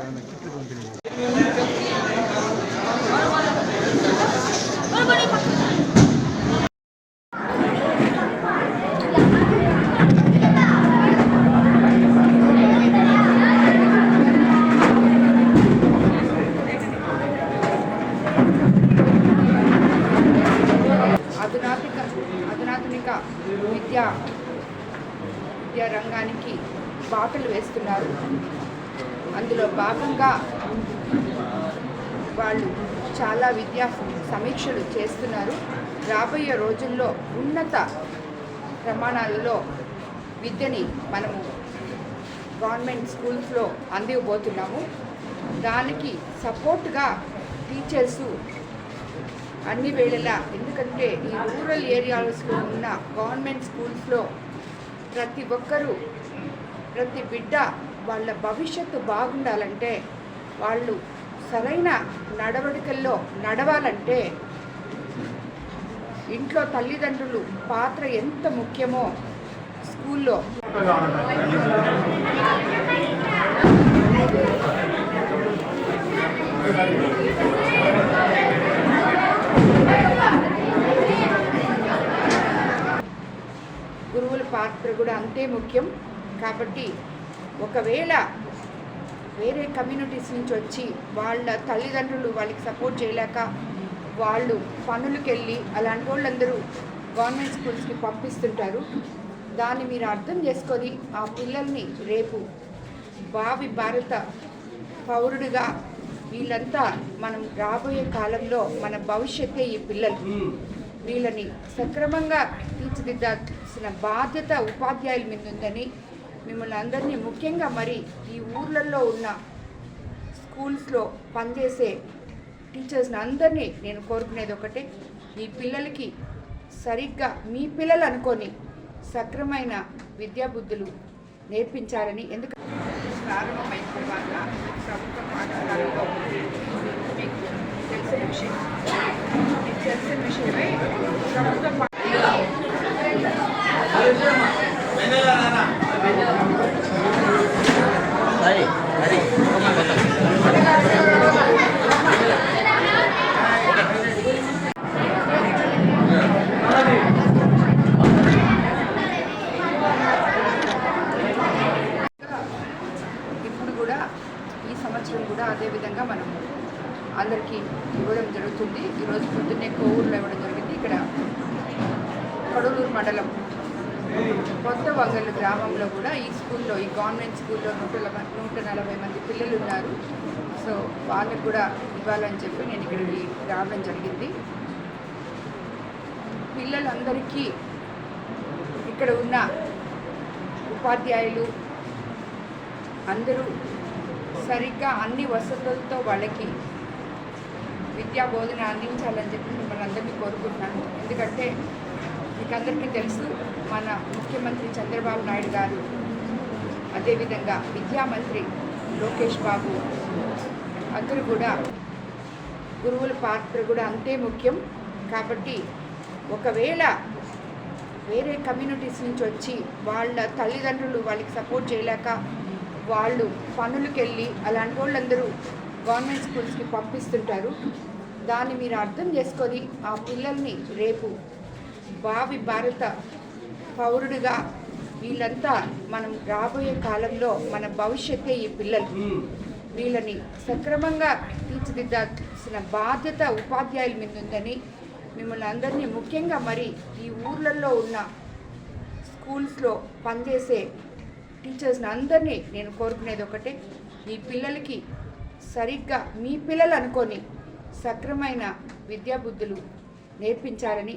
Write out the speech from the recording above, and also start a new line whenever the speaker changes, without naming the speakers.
అధునాతనిక విద్యా రంగానికి బాటలు వేస్తున్నారు. అందులో భాగంగా వాళ్ళు చాలా విద్యా సమీక్షలు చేస్తున్నారు. రాబోయే రోజుల్లో ఉన్నత ప్రమాణాలలో విద్యని మనము గవర్నమెంట్ స్కూల్స్లో అందివ్వబోతున్నాము. దానికి సపోర్ట్గా టీచర్సు అన్ని వేళలా, ఎందుకంటే ఈ రూరల్ ఏరియాస్లో ఉన్న గవర్నమెంట్ స్కూల్స్లో ప్రతి ఒక్కరూ, ప్రతి బిడ్డ వాళ్ళ భవిష్యత్తు బాగుండాలంటే, వాళ్ళు సరైన నడవడికల్లో నడవాలంటే ఇంట్లో తల్లిదండ్రులు పాత్ర ఎంత ముఖ్యమో స్కూల్లో గురువుల పాత్ర కూడా అంతే ముఖ్యం. కాబట్టి ఒకవేళ వేరే కమ్యూనిటీస్ నుంచి వచ్చి వాళ్ళ తల్లిదండ్రులు వాళ్ళకి సపోర్ట్ చేయలేక వాళ్ళు పనులకు వెళ్ళి అలాంటి వాళ్ళందరూ గవర్నమెంట్ స్కూల్స్కి పంపిస్తుంటారు. దాన్ని మీరు అర్థం చేసుకొని ఆ పిల్లల్ని రేపు భావి భారత పౌరుడిగా వీళ్ళంతా మనం రాబోయే కాలంలో మన భవిష్యత్తే ఈ పిల్లలు. వీళ్ళని సక్రమంగా తీర్చిదిద్దాల్సిన బాధ్యత ఉపాధ్యాయుల మీద ఉందని మిమ్మల్ని అందరినీ, ముఖ్యంగా మరి ఈ ఊర్లలో ఉన్న స్కూల్స్లో పనిచేసే టీచర్స్ని అందరినీ నేను కోరుకునేది ఒకటే, ఈ పిల్లలకి సరిగ్గా మీ పిల్లలు అనుకొని సక్రమైన విద్యాబుద్ధులు నేర్పించాలని. ఎందుకంటే ప్రారంభమైన తర్వాత ప్రభుత్వ పాఠశాలలో మీకు తెలిసిన విషయమై ప్రభుత్వ ఇప్పుడు కూడా ఈ సంవత్సరం కూడా అదేవిధంగా మనం అందరికీ ఇవ్వడం జరుగుతుంది. ఈరోజు పొద్దున్నే కోవూరులో ఇవ్వడం జరిగింది. ఇక్కడ కడలూరు మండలం కొత్త వంగళ్ళు గ్రామంలో కూడా ఈ స్కూల్లో, ఈ గవర్నమెంట్ స్కూల్లో 140 మంది పిల్లలు ఉన్నారు. సో వాళ్ళకు కూడా ఇవ్వాలని చెప్పి నేను ఇక్కడికి రావడం జరిగింది. పిల్లలందరికీ ఇక్కడ ఉన్న ఉపాధ్యాయులు అందరూ సరిగ్గా అన్ని వసతులతో వాళ్ళకి విద్యా బోధన అందించాలని చెప్పి మిమ్మల్ని అందరినీ కోరుకుంటున్నాను. ఎందుకంటే మీకు అందరికీ తెలుసు, మన ముఖ్యమంత్రి చంద్రబాబు నాయుడు గారు, అదేవిధంగా విద్యామంత్రి లోకేష్ బాబు అందరూ కూడా గురువుల పాత్ర కూడా అంతే ముఖ్యం. కాబట్టి ఒకవేళ వేరే కమ్యూనిటీస్ నుంచి వచ్చి వాళ్ళ తల్లిదండ్రులు వాళ్ళకి సపోర్ట్ చేయలేక వాళ్ళు పనులకు వెళ్ళి అలాంటి వాళ్ళందరూ గవర్నమెంట్ స్కూల్స్కి పంపిస్తుంటారు. దాన్ని మీరు అర్థం చేసుకొని ఆ పిల్లల్ని రేపు భావి భారత పౌరుడిగా వీళ్ళంతా మనం రాబోయే కాలంలో మన భవిష్యత్తే ఈ పిల్లలు. వీళ్ళని సక్రమంగా తీర్చిదిద్దాల్సిన బాధ్యత ఉపాధ్యాయుల మీద ఉందని మిమ్మల్ని అందరినీ, ముఖ్యంగా మరి ఈ ఊర్లలో ఉన్న స్కూల్స్లో పనిచేసే టీచర్స్ని అందరినీ నేను కోరుకునేది ఒకటే, ఈ పిల్లలకి సరిగ్గా మీ పిల్లలు అనుకొని సక్రమైన విద్యాబుద్ధులు నేర్పించాలని.